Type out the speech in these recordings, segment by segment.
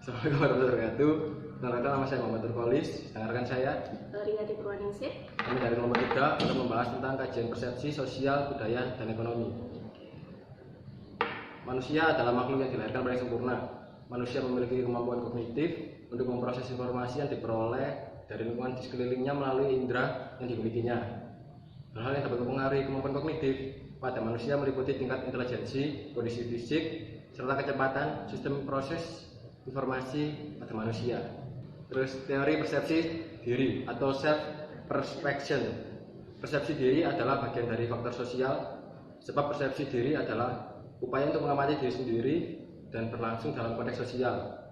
Assalamualaikum warahmatullahi wabarakatuh. Perkenalkan, nama saya Muhammad Turkolis. Dengarkan saya. Riyati Purwaningsih. Kami dari kelompok 3 akan membahas tentang kajian persepsi sosial, budaya, dan ekonomi. Manusia adalah makhluk yang dilahirkan paling sempurna. Manusia memiliki kemampuan kognitif untuk memproses informasi yang diperoleh dari lingkungan di sekelilingnya melalui indera yang dimilikinya. Hal-hal yang dapat mempengaruhi kemampuan kognitif pada manusia meliputi tingkat intelijensi, kondisi fisik, serta kecepatan sistem proses informasi pada manusia. Terus teori persepsi diri atau self perception. Persepsi diri adalah bagian dari faktor sosial, sebab persepsi diri adalah upaya untuk mengamati diri sendiri dan berlangsung dalam konteks sosial.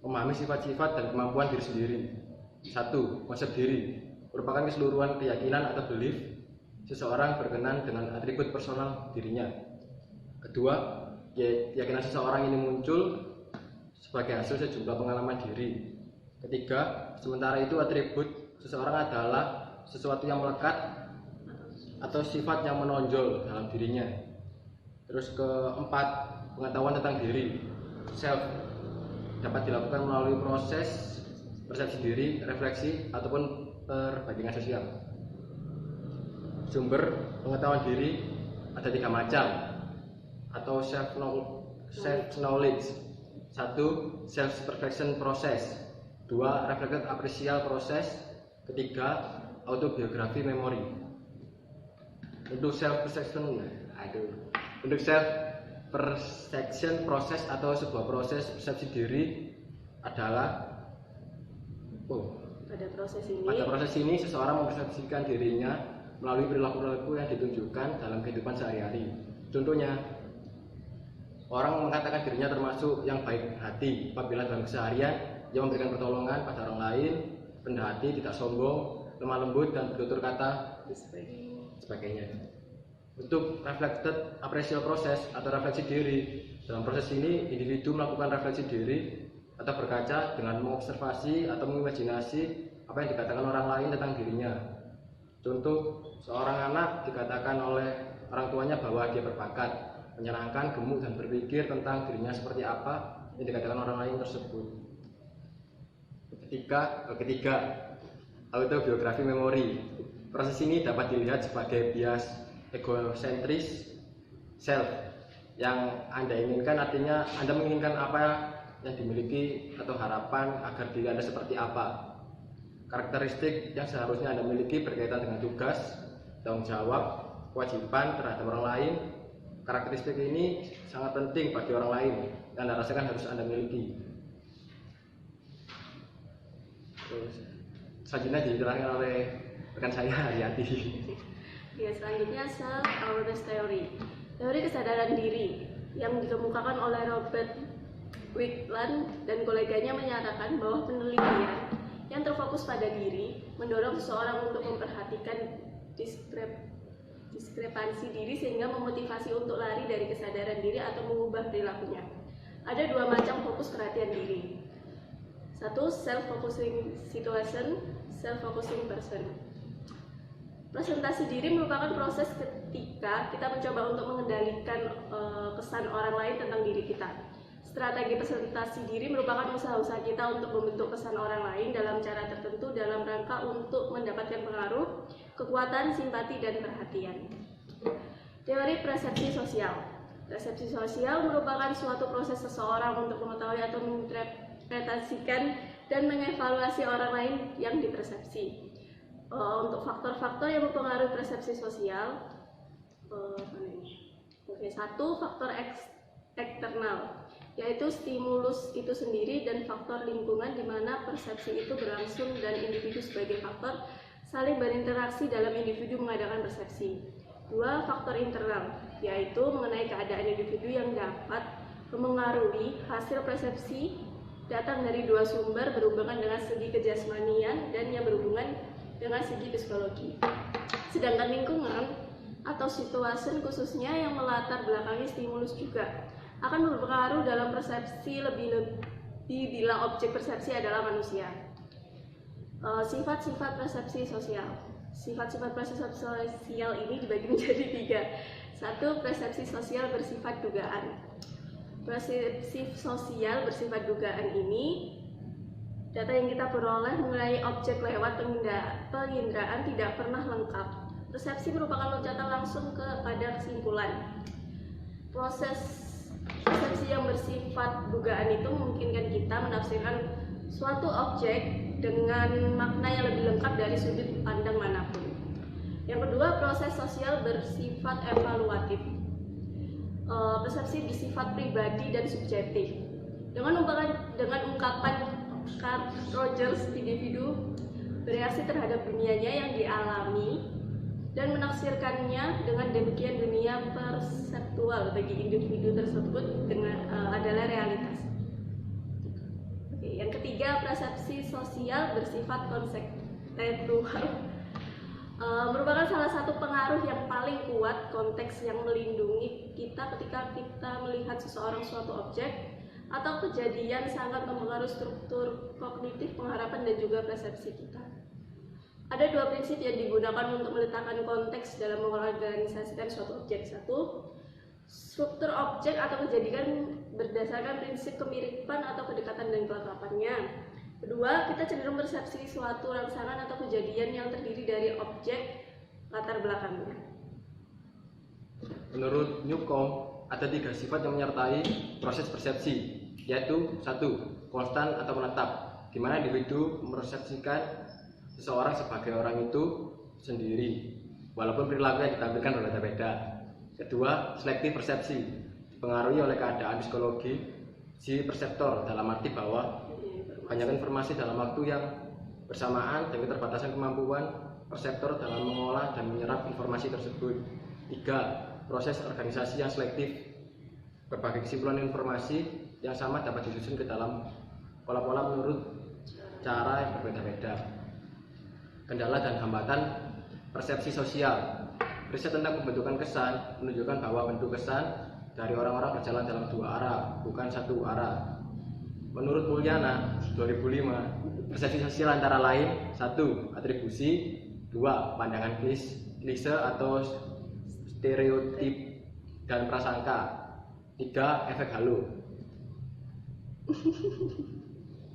Memahami sifat-sifat dan kemampuan diri sendiri. 1. Konsep diri merupakan keseluruhan keyakinan atau belief seseorang berkenan dengan atribut personal dirinya. Kedua, keyakinan seseorang ini muncul sebagai hasil sejumlah pengalaman diri. Ketiga, sementara itu atribut seseorang adalah sesuatu yang melekat atau sifat yang menonjol dalam dirinya. Terus keempat, pengetahuan tentang diri, self, dapat dilakukan melalui proses persepsi diri, refleksi, ataupun perbandingan sosial. Sumber pengetahuan diri ada 3 macam atau self knowledge. 1. Self perfection process. 2. Reflected appraisal process. 3. Autobiography memory. Untuk self perception proses atau sebuah proses persepsi diri adalah pada proses ini seseorang mempersepsikan dirinya melalui perilaku-perilaku yang ditunjukkan dalam kehidupan sehari-hari. Contohnya, orang mengatakan dirinya termasuk yang baik hati apabila dalam keseharian ia memberikan pertolongan pada orang lain, rendah hati, tidak sombong, lemah lembut, dan bertutur kata sebagainya. Untuk reflected appraisal process atau refleksi diri, dalam proses ini individu melakukan refleksi diri atau berkaca dengan mengobservasi atau mengimajinasi apa yang dikatakan orang lain tentang dirinya. Contoh, seorang anak dikatakan oleh orang tuanya bahwa dia berbakat, menyenangkan, gemuk, dan berpikir tentang dirinya seperti apa yang dikatakan orang lain tersebut. Ketiga, autobiografi memori. Proses ini dapat dilihat sebagai bias egosentris self yang Anda inginkan, artinya Anda menginginkan apa yang dimiliki atau harapan agar diri Anda seperti apa. Karakteristik yang seharusnya Anda miliki berkaitan dengan tugas, tanggung jawab, kewajiban terhadap orang lain. Karakteristik ini sangat penting bagi orang lain dan Anda rasakan harus Anda miliki. Selanjutnya dijelaskan oleh rekan saya, Riyati. Ya, selanjutnya self awareness theory. Teori kesadaran diri yang dikemukakan oleh Robert Wickland dan koleganya menyatakan bahwa penelitian yang terfokus pada diri mendorong seseorang untuk memperhatikan diskrepansi diri sehingga memotivasi untuk lari dari kesadaran diri atau mengubah perilakunya. Ada 2 macam fokus perhatian diri. 1. Self-focusing situation, self-focusing person. Presentasi diri merupakan proses ketika kita mencoba untuk mengendalikan kesan orang lain tentang diri kita. Strategi presentasi diri merupakan usaha-usaha kita untuk membentuk kesan orang lain dalam cara tertentu dalam rangka untuk mendapatkan pengaruh, kekuatan, simpati, dan perhatian. Teori persepsi sosial. Persepsi sosial merupakan suatu proses seseorang untuk mengetahui atau menginterpretasikan dan mengevaluasi orang lain yang dipersepsi. Untuk faktor-faktor yang mempengaruhi persepsi sosial, 1. Faktor eksternal, yaitu stimulus itu sendiri dan faktor lingkungan di mana persepsi itu berlangsung dan individu sebagai faktor saling berinteraksi dalam individu mengadakan persepsi. 2. Faktor internal, yaitu mengenai keadaan individu yang dapat memengaruhi hasil persepsi datang dari 2 sumber berhubungan dengan segi kejasmanian dan yang berhubungan dengan segi psikologi. Sedangkan lingkungan atau situasi khususnya yang melatar belakangi stimulus juga akan berpengaruh dalam persepsi lebih bila objek persepsi adalah manusia. Sifat-sifat persepsi sosial. Sifat-sifat persepsi sosial ini dibagi menjadi 3. 1. Persepsi sosial bersifat dugaan. Persepsi sosial bersifat dugaan ini, data yang kita peroleh mengenai objek lewat penginderaan tidak pernah lengkap. Persepsi merupakan loncatan langsung kepada kesimpulan. Proses persepsi yang bersifat dugaan itu memungkinkan kita menafsirkan suatu objek dengan makna yang lebih lengkap dari sudut pandang manapun. Yang kedua, proses sosial bersifat evaluatif. Persepsi bersifat pribadi dan subjektif. Dengan ungkapan Carl Rogers, individu bereaksi terhadap dunianya yang dialami dan menafsirkannya dengan demikian dunia perseptual bagi individu tersebut adalah realitas. Oke, yang ketiga, persepsi sosial bersifat konseptual. Merupakan salah satu pengaruh yang paling kuat konteks yang melindungi kita ketika kita melihat seseorang suatu objek atau kejadian sangat mempengaruhi struktur kognitif, pengharapan, dan juga persepsi kita. Ada dua prinsip yang digunakan untuk meletakkan konteks dalam mengorganisasikan suatu objek. Satu, struktur objek atau kejadian berdasarkan prinsip kemiripan atau kedekatan dan kelengkapannya. Kedua, kita cenderung persepsi suatu rangsangan atau kejadian yang terdiri dari objek latar belakangnya. Menurut Newcomb, ada 3 sifat yang menyertai proses persepsi, yaitu 1. Konstan atau menetap, di mana individu mepersepsikan seseorang sebagai orang itu sendiri, walaupun perilaku yang ditampilkan berbeda-beda. Kedua, selektif persepsi, dipengaruhi oleh keadaan psikologi si perseptor, dalam arti bahwa banyak informasi dalam waktu yang bersamaan dan keterbatasan kemampuan perseptor dalam mengolah dan menyerap informasi tersebut. 3. Proses organisasi yang selektif, berbagai kesimpulan informasi yang sama dapat disusun ke dalam pola-pola menurut cara yang berbeda-beda. Kendala dan hambatan persepsi sosial. Riset tentang pembentukan kesan menunjukkan bahwa bentuk kesan dari orang-orang berjalan dalam 2 arah, bukan 1 arah. Menurut Mulyana 2005, persepsi sosial antara lain 1. Atribusi, 2. Pandangan klise atau stereotip dan prasangka, 3. Efek halo.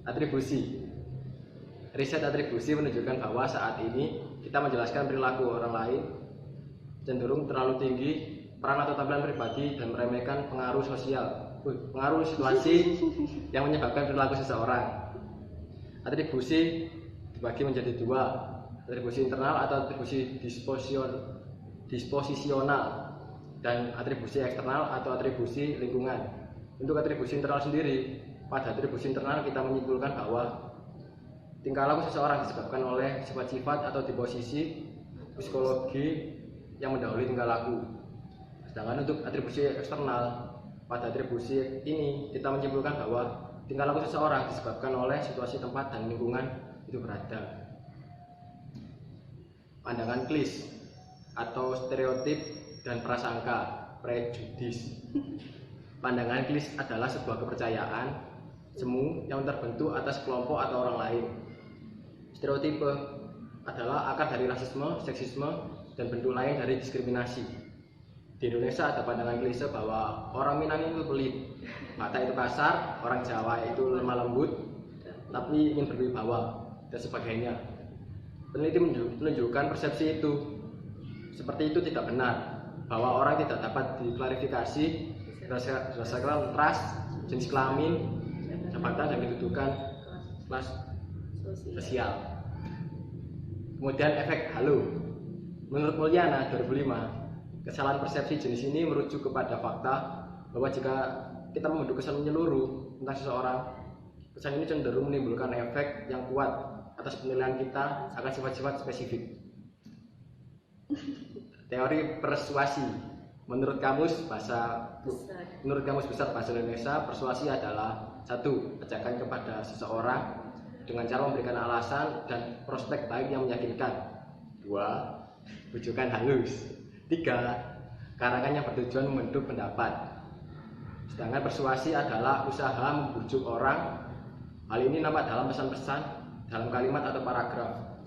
Atribusi. Riset atribusi menunjukkan bahwa saat ini kita menjelaskan perilaku orang lain cenderung terlalu tinggi peran atau tampilan pribadi dan meremehkan pengaruh situasi yang menyebabkan perilaku seseorang. Atribusi dibagi menjadi 2, atribusi internal atau atribusi disposisional, dan atribusi eksternal atau atribusi lingkungan. Untuk atribusi internal sendiri, pada atribusi internal kita menyimpulkan bahwa tingkah laku seseorang disebabkan oleh sifat-sifat atau disposisi psikologi yang mendahului tingkah laku. Sedangkan untuk atribusi eksternal, pada atribusi ini kita menyimpulkan bahwa tingkah laku seseorang disebabkan oleh situasi tempat dan lingkungan itu berada. Pandangan klise atau stereotip dan prasangka, prejudis. Pandangan klise adalah sebuah kepercayaan semu yang terbentuk atas kelompok atau orang lain. Stereotipe adalah akar dari rasisme, seksisme, dan bentuk lain dari diskriminasi. Di Indonesia ada pandangan klise bahwa orang Minang itu pelit, mata itu kasar, orang Jawa itu lemah lembut, tapi ingin berwibawa, dan sebagainya. Peneliti menunjukkan persepsi itu seperti itu tidak benar, bahwa orang tidak dapat diklarifikasi berdasarkan ras, jenis kelamin, jabatan, dan kedudukan kelas sosial. Kemudian efek halo. Menurut Mulyana 2005, kesalahan persepsi jenis ini merujuk kepada fakta bahwa jika kita membentuk kesan menyeluruh tentang seseorang, kesan ini cenderung menimbulkan efek yang kuat atas penilaian kita akan sifat-sifat spesifik. Teori persuasi. Menurut Kamus Besar Bahasa Indonesia, persuasi adalah 1. Ajakan kepada seseorang dengan cara memberikan alasan dan prospek baik yang meyakinkan. 2. Bujukan halus. 3. Karangan yang bertujuan membentuk pendapat. Sedangkan persuasi adalah usaha membujuk orang. Hal ini nampak dalam pesan-pesan, dalam kalimat atau paragraf,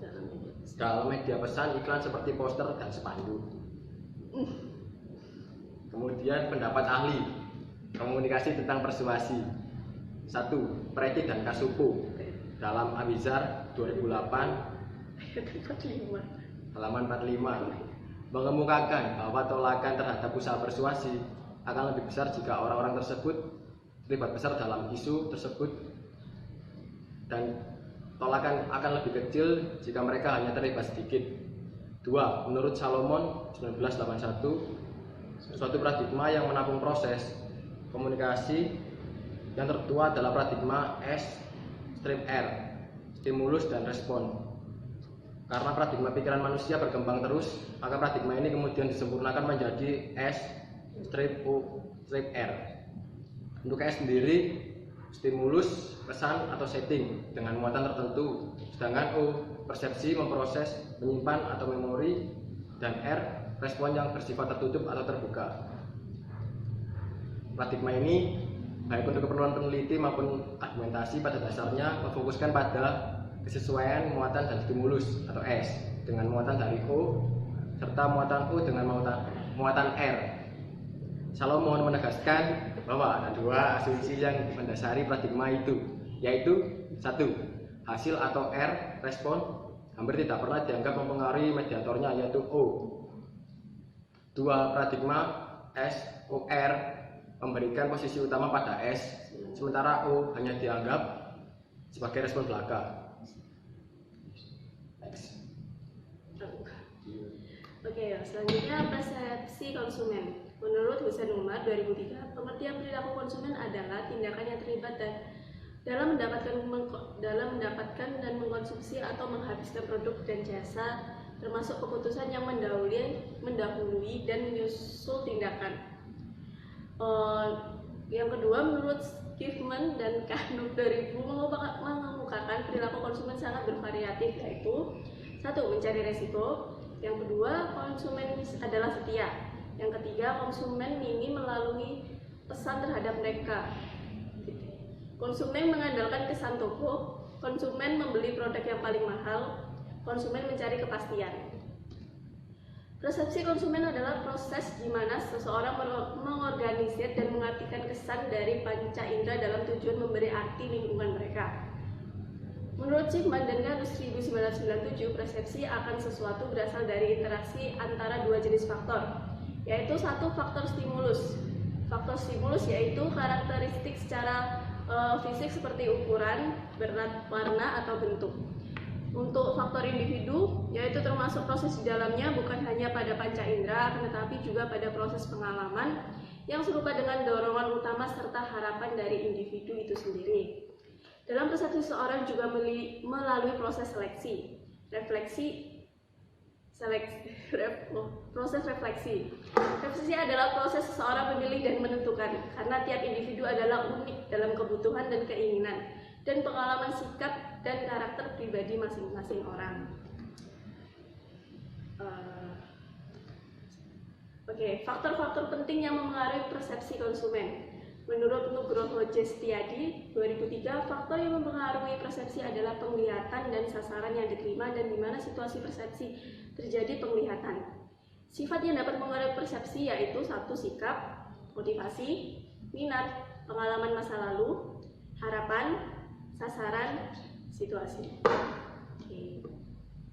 dalam media pesan, iklan seperti poster dan spanduk. Kemudian pendapat ahli. Komunikasi tentang persuasi. 1. Preti dan Kasupu dalam Abizar 2008 halaman 45 mengemukakan bahwa tolakan terhadap usaha persuasi akan lebih besar jika orang-orang tersebut terlibat besar dalam isu tersebut, dan tolakan akan lebih kecil jika mereka hanya terlibat sedikit. 2. Menurut Salomon 1981, suatu paradigma yang menampung proses komunikasi yang tertua adalah paradigma S-R, stimulus dan respon. Karena paradigma pikiran manusia berkembang terus, maka paradigma ini kemudian disempurnakan menjadi S-R. Untuk S sendiri, stimulus, pesan atau setting dengan muatan tertentu, sedangkan O, persepsi, memproses, menyimpan atau memori, dan R, respon yang bersifat tertutup atau terbuka. Paradigma ini baik untuk keperluan peneliti maupun argumentasi pada dasarnya memfokuskan pada kesesuaian muatan dan stimulus atau S dengan muatan dari O serta muatan O dengan muatan R. Salomon menegaskan bahwa ada dua asumsi yang mendasari paradigma itu, yaitu 1. Hasil atau R, respon, hampir tidak pernah dianggap mempengaruhi mediatornya, yaitu O. 2. Paradigma S-O-R memberikan posisi utama pada S, sementara O hanya dianggap sebagai respon belaka. Oke, selanjutnya persepsi konsumen. Menurut Husain Umar 2003, pengertian perilaku konsumen adalah tindakan yang terlibat dalam mendapatkan dan mengkonsumsi atau menghabiskan produk dan jasa, termasuk keputusan yang mendahului dan menyusul tindakan. Yang kedua, menurut Kiffman dan Kahn 2000 mengemukakan perilaku konsumen sangat bervariatif, yaitu 1. Mencari resiko. Yang kedua, konsumen adalah setia. Yang ketiga, konsumen ingin melalui pesan terhadap mereka. Konsumen mengandalkan kesan toko. Konsumen membeli produk yang paling mahal. Konsumen mencari kepastian. Persepsi konsumen adalah proses di mana seseorang mengorganisir dan mengartikan kesan dari panca indera dalam tujuan memberi arti lingkungan mereka. Menurut Chipman dan Ganus 1997, persepsi akan sesuatu berasal dari interaksi antara dua jenis faktor, yaitu 1. Faktor stimulus. Faktor stimulus yaitu karakteristik secara fisik seperti ukuran, berat, warna, atau bentuk. Untuk faktor individu, yaitu termasuk proses di dalamnya bukan hanya pada panca indera, tetapi juga pada proses pengalaman yang serupa dengan dorongan utama serta harapan dari individu itu sendiri. Dalam persepsi seseorang juga melalui proses seleksi, proses refleksi. Refleksi adalah proses seseorang memilih dan menentukan, karena tiap individu adalah unik dalam kebutuhan dan keinginan, dan pengalaman sikap dan karakter pribadi masing-masing orang. Faktor-faktor penting yang memengaruhi persepsi konsumen. Menurut Nugroho J. Setiadi 2003, faktor yang mempengaruhi persepsi adalah penglihatan dan sasaran yang diterima dan di mana situasi persepsi terjadi penglihatan. Sifat yang dapat mempengaruhi persepsi yaitu 1. Sikap, motivasi, minat, pengalaman masa lalu, harapan, sasaran, situasi.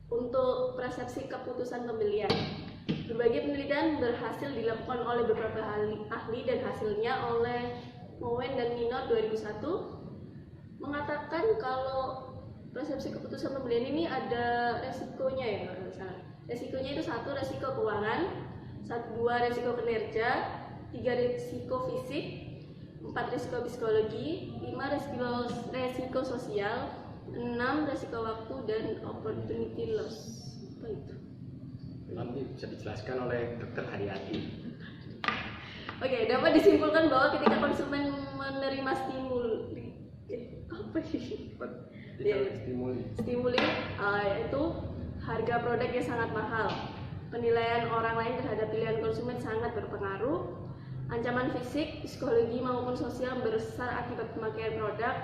Untuk persepsi keputusan pembelian, berbagai penelitian berhasil dilakukan oleh beberapa ahli dan hasilnya oleh Mowen dan Minor 2001 mengatakan kalau persepsi keputusan pembelian ini ada resikonya ya, kalau tidak salah. Resikonya itu 1. Resiko keuangan, 2. Resiko kinerja, 3. Resiko fisik, 4. Resiko psikologi, 5. Resiko sosial, 6. Resiko waktu dan opportunity loss. Apa itu? Nanti bisa dijelaskan oleh Dr. Haryati. Oke, dapat disimpulkan bahwa ketika konsumen menerima stimuli, stimuli yaitu harga produk yang sangat mahal, penilaian orang lain terhadap pilihan konsumen sangat berpengaruh, ancaman fisik, psikologi maupun sosial besar akibat pemakaian produk,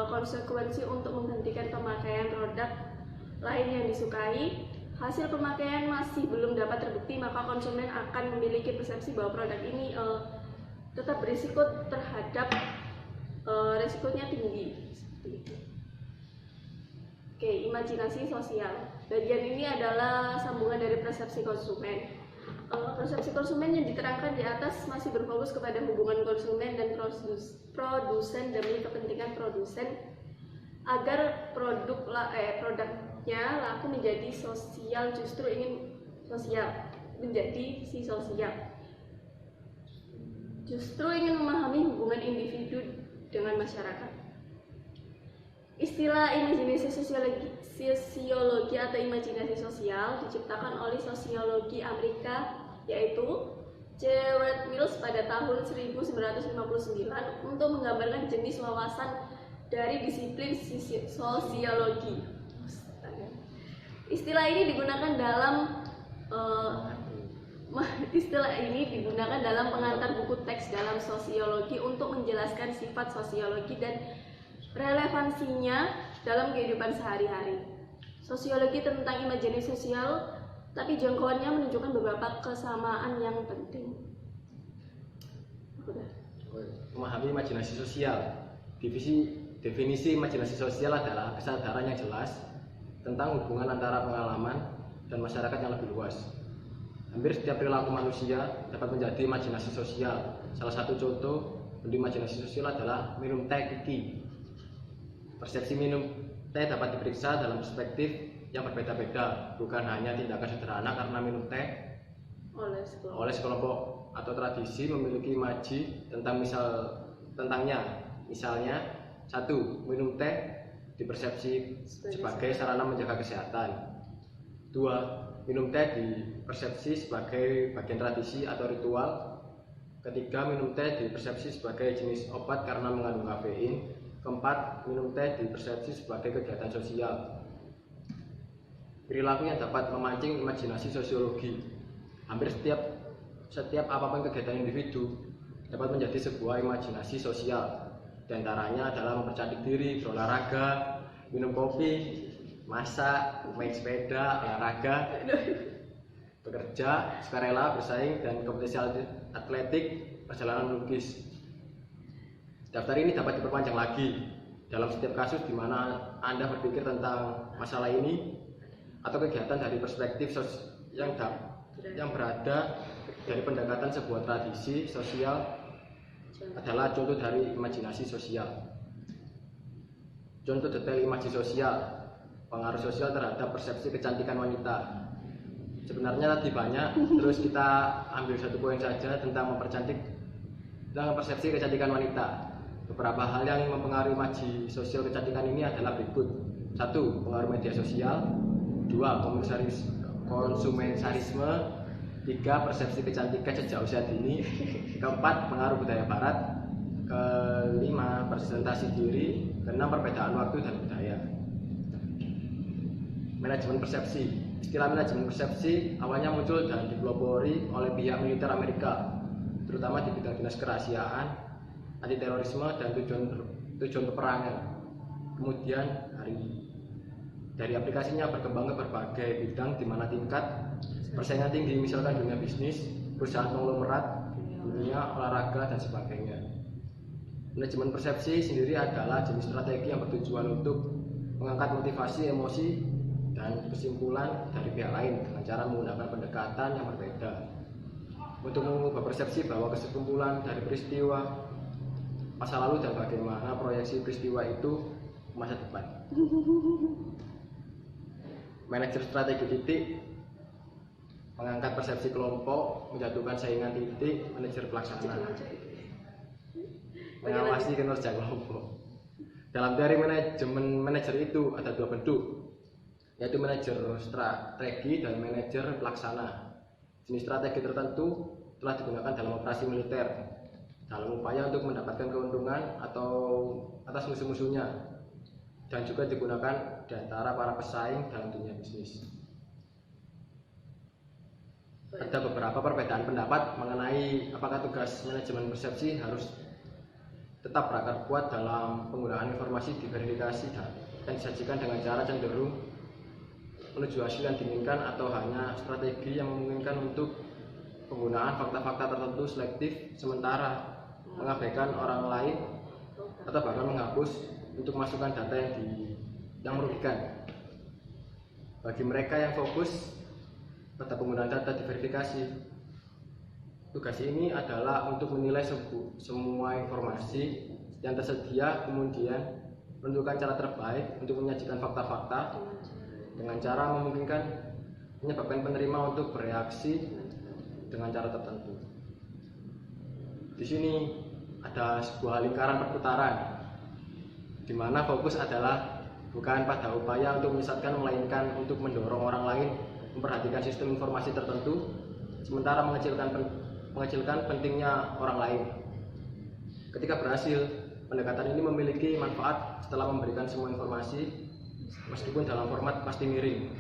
konsekuensi untuk menghentikan pemakaian produk lain yang disukai. Hasil pemakaian masih belum dapat terbukti, maka konsumen akan memiliki persepsi bahwa produk ini tetap berisiko terhadap resikonya tinggi. Seperti itu. Oke, imajinasi sosial. Bagian ini adalah sambungan dari persepsi konsumen. Persepsi konsumen yang diterangkan di atas masih berfokus kepada hubungan konsumen dan produsen demi kepentingan produsen agar produknya laku menjadi sosial, justru ingin sosial, menjadi si sosial. Justru ingin memahami hubungan individu dengan masyarakat. Istilah imajinasi sosiologi atau imajinasi sosial diciptakan oleh sosiologi Amerika yaitu Gerard Mills pada tahun 1959 untuk menggambarkan jenis wawasan dari disiplin sosiologi. Istilah ini digunakan dalam pengantar buku teks dalam sosiologi untuk menjelaskan sifat sosiologi dan relevansinya dalam kehidupan sehari-hari. Sosiologi tentang imajinasi sosial, tapi jangkauannya menunjukkan beberapa kesamaan yang penting. Memahami imajinasi sosial. Definisi imajinasi sosial adalah kesadaran yang jelas tentang hubungan antara pengalaman dan masyarakat yang lebih luas. Hampir setiap perilaku manusia dapat menjadi imajinasi sosial. Salah satu contoh bentuk imajinasi sosial adalah minum teh kiki. Persepsi minum teh dapat diperiksa dalam perspektif yang berbeda-beda, bukan hanya tindakan sederhana karena minum teh oleh sekelompok atau tradisi memiliki imaji tentangnya. Misalnya, 1. Minum teh dipersepsi sebagai sarana menjaga kesehatan. 2. Minum teh dipersepsi sebagai bagian tradisi atau ritual. 3. Minum teh dipersepsi sebagai jenis obat karena mengandung kafein. 4. Minum teh dipersepsi sebagai kegiatan sosial. Perilaku yang dapat memancing imajinasi sosiologi. Hampir setiap apapun kegiatan individu dapat menjadi sebuah imajinasi sosial. Di antaranya adalah mempercantik diri, berolahraga, minum kopi, masak, main sepeda, olahraga, bekerja, sukarela, bersaing, dan kompetisi atletik, perjalanan melukis. Daftar ini dapat diperpanjang lagi dalam setiap kasus di mana Anda berpikir tentang masalah ini atau kegiatan dari perspektif yang berada dari pendekatan sebuah tradisi sosial adalah contoh dari imajinasi sosial. Contoh detail imajinasi sosial, pengaruh sosial terhadap persepsi kecantikan wanita. Sebenarnya tadi banyak, terus kita ambil satu poin saja tentang persepsi kecantikan wanita. Beberapa hal yang mempengaruhi imaji sosial kecantikan ini adalah berikut. 1. Pengaruh media sosial. 2. Konsumerisme. 3. Persepsi kecantikan sejak usia dini. 4. Pengaruh budaya barat. 5. Presentasi diri. 6. Perbedaan waktu dan budaya. Manajemen persepsi. Istilah manajemen persepsi awalnya muncul dan dipelopori oleh pihak militer Amerika, terutama di bidang dinas kerahasiaan, anti terorisme, dan tujuan peperangan. Kemudian dari aplikasinya berkembang ke berbagai bidang di mana tingkat persaingan tinggi, misalkan dunia bisnis, perusahaan konglomerat, dunia olahraga, dan sebagainya. Manajemen persepsi sendiri adalah jenis strategi yang bertujuan untuk mengangkat motivasi, emosi, dan kesimpulan dari pihak lain dengan cara menggunakan pendekatan yang berbeda untuk mengubah persepsi bahwa kesimpulan dari peristiwa masa lalu dan bagaimana proyeksi peristiwa itu ke masa depan. Manajer strategi titik, mengangkat persepsi kelompok, menjatuhkan saingan titik. Manajer pelaksana, mengawasi kinerja kelompok. Dalam teori manajer itu ada dua bentuk, yaitu manajer strategi dan manajer pelaksana. Jenis strategi tertentu telah digunakan dalam operasi militer dalam upaya untuk mendapatkan keuntungan atau atas musuh-musuhnya, dan juga digunakan di antara para pesaing dalam dunia bisnis. Ada beberapa perbedaan pendapat mengenai apakah tugas manajemen persepsi harus tetap berakar kuat dalam penggunaan informasi diverifikasi dan disajikan dengan cara cenderung menuju hasil yang diinginkan, atau hanya strategi yang memungkinkan untuk penggunaan fakta-fakta tertentu selektif sementara mengabaikan orang lain, atau bahkan menghapus untuk masukkan data yang merugikan. Bagi mereka yang fokus pada penggunaan data diverifikasi, tugas ini adalah untuk menilai semua informasi yang tersedia, kemudian menentukan cara terbaik untuk menyajikan fakta-fakta dengan cara memungkinkan menyebabkan penerima untuk bereaksi dengan cara tertentu. Di sini ada sebuah lingkaran perputaran, di mana fokus adalah bukan pada upaya untuk menyesatkan, melainkan untuk mendorong orang lain memperhatikan sistem informasi tertentu, sementara mengecilkan pentingnya orang lain. Ketika berhasil, pendekatan ini memiliki manfaat setelah memberikan semua informasi, meskipun dalam format pasti miring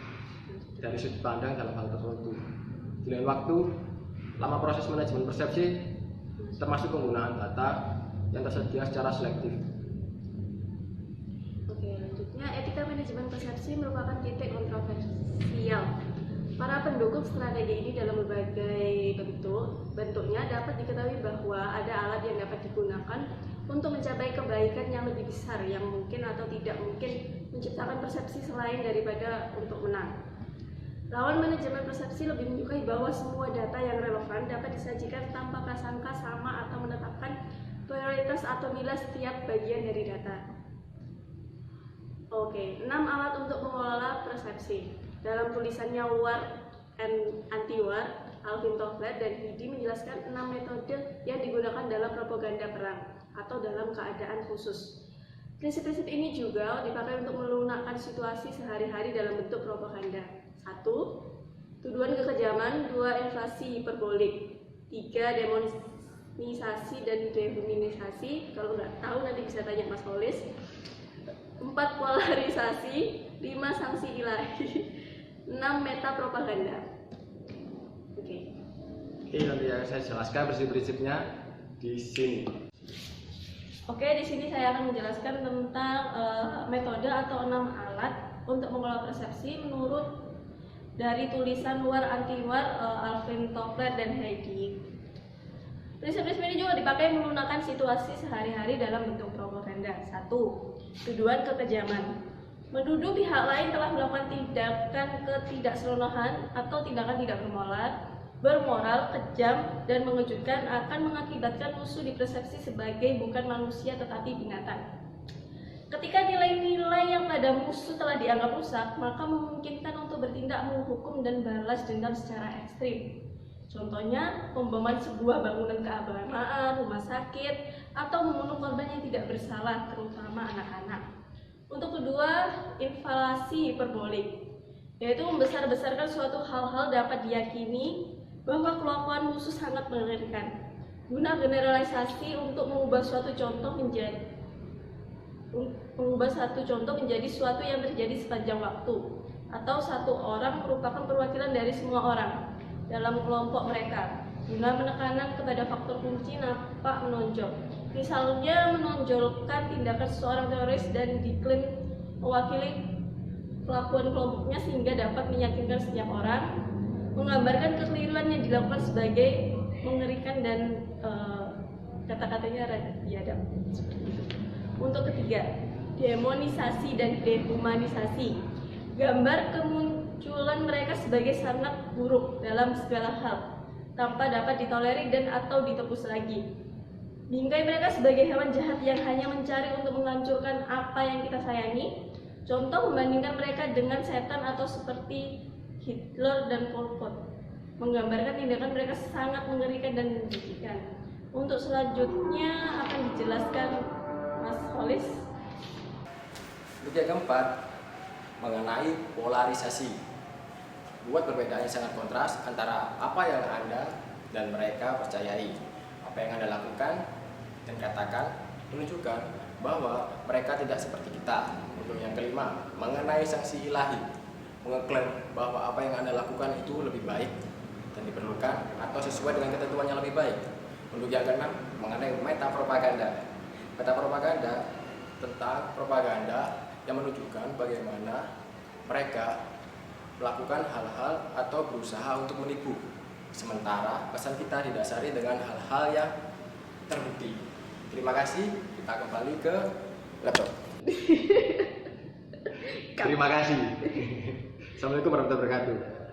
dari sudut pandang dalam hal tertentu. Di lain waktu, lama proses manajemen persepsi termasuk penggunaan data yang tersedia secara selektif. Oke, lanjutnya etika manajemen persepsi merupakan titik kontroversial. Para pendukung strategi ini dalam berbagai bentuknya dapat diketahui bahwa ada alat yang dapat digunakan untuk mencapai kebaikan yang lebih besar yang mungkin atau tidak mungkin menciptakan persepsi selain daripada untuk menang. Lawan manajemen persepsi lebih menyukai bahwa semua data yang relevan dapat disajikan tanpa prasangka sama atau menetapkan prioritas atau nilai setiap bagian dari data. Oke, 6 alat untuk mengelola persepsi. Dalam tulisannya War and Anti-War, Alvin Toffler dan Heidi menjelaskan 6 metode yang digunakan dalam propaganda perang atau dalam keadaan khusus. Prinsip-prinsip ini juga dipakai untuk melunakkan situasi sehari-hari dalam bentuk propaganda. 1. Tuduhan kekejaman. 2. Inflasi hiperbolik. 3. Demonisasi dan dehumanisasi. Kalau nggak tahu nanti bisa tanya Mas Holis. 4. Polarisasi. 5. Sanksi ilahi. 6. Meta propaganda. Oke, nanti saya jelaskan prinsip-prinsipnya di sini. Oke, di sini saya akan menjelaskan tentang metode atau 6 alat untuk mengelola persepsi menurut dari tulisan War Anti-War, Alvin Toffler dan Heidi. Prinsip-prinsip ini juga dipakai melunakkan situasi sehari-hari dalam bentuk propaganda. 1. Tuduhan kekejaman. Menuduh pihak lain telah melakukan tindakan ketidaksenonohan atau tindakan tidak bermoral, kejam, dan mengejutkan akan mengakibatkan musuh dipersepsi sebagai bukan manusia tetapi binatang. Ketika nilai-nilai yang pada musuh telah dianggap rusak, maka memungkinkan untuk bertindak menghukum dan balas dendam secara ekstrim. Contohnya, pemboman sebuah bangunan keagamaan, rumah sakit, atau membunuh korban yang tidak bersalah, terutama anak-anak. Untuk kedua, inflasi hiperbolik, yaitu membesar-besarkan suatu hal-hal dapat diyakini bahwa kelakuan musuh sangat mengerikan, guna generalisasi untuk mengubah suatu contoh menjadi suatu yang terjadi sepanjang waktu, atau satu orang merupakan perwakilan dari semua orang dalam kelompok mereka, guna menekankan kepada faktor kunci nampak menonjol. Misalnya menonjolkan tindakan seorang teroris dan diklaim mewakili kelakuan kelompoknya sehingga dapat meyakinkan setiap orang, menggambarkan kekeliruan yang dilakukan sebagai mengerikan dan kata-katanya biadab. Untuk ketiga, demonisasi dan dehumanisasi. Gambar kemunculan mereka sebagai sangat buruk dalam segala hal, tanpa dapat ditolerir dan atau ditebus lagi. Bingkai mereka sebagai hewan jahat yang hanya mencari untuk menghancurkan apa yang kita sayangi. Contoh, membandingkan mereka dengan setan atau seperti Hitler dan Pol Pot. Menggambarkan tindakan mereka sangat mengerikan dan menjijikan. Untuk selanjutnya akan dijelaskan Mas Holis. Untuk yang keempat, mengenai polarisasi. Buat perbedaan yang sangat kontras antara apa yang Anda dan mereka percayai. Apa yang Anda lakukan dan katakan menunjukkan bahwa mereka tidak seperti kita. Untuk yang kelima, mengenai sanksi ilahi, mengeklaim bahwa apa yang Anda lakukan itu lebih baik dan diperlukan atau sesuai dengan ketentuan yang lebih baik. Untuk yang keenam, mengenai meta propaganda. Meta propaganda tentang propaganda yang menunjukkan bagaimana mereka melakukan hal-hal atau berusaha untuk menipu. Sementara pesan kita didasari dengan hal-hal yang terbukti. Terima kasih, kita kembali ke laptop. Terima kasih. Assalamualaikum warahmatullahi wabarakatuh.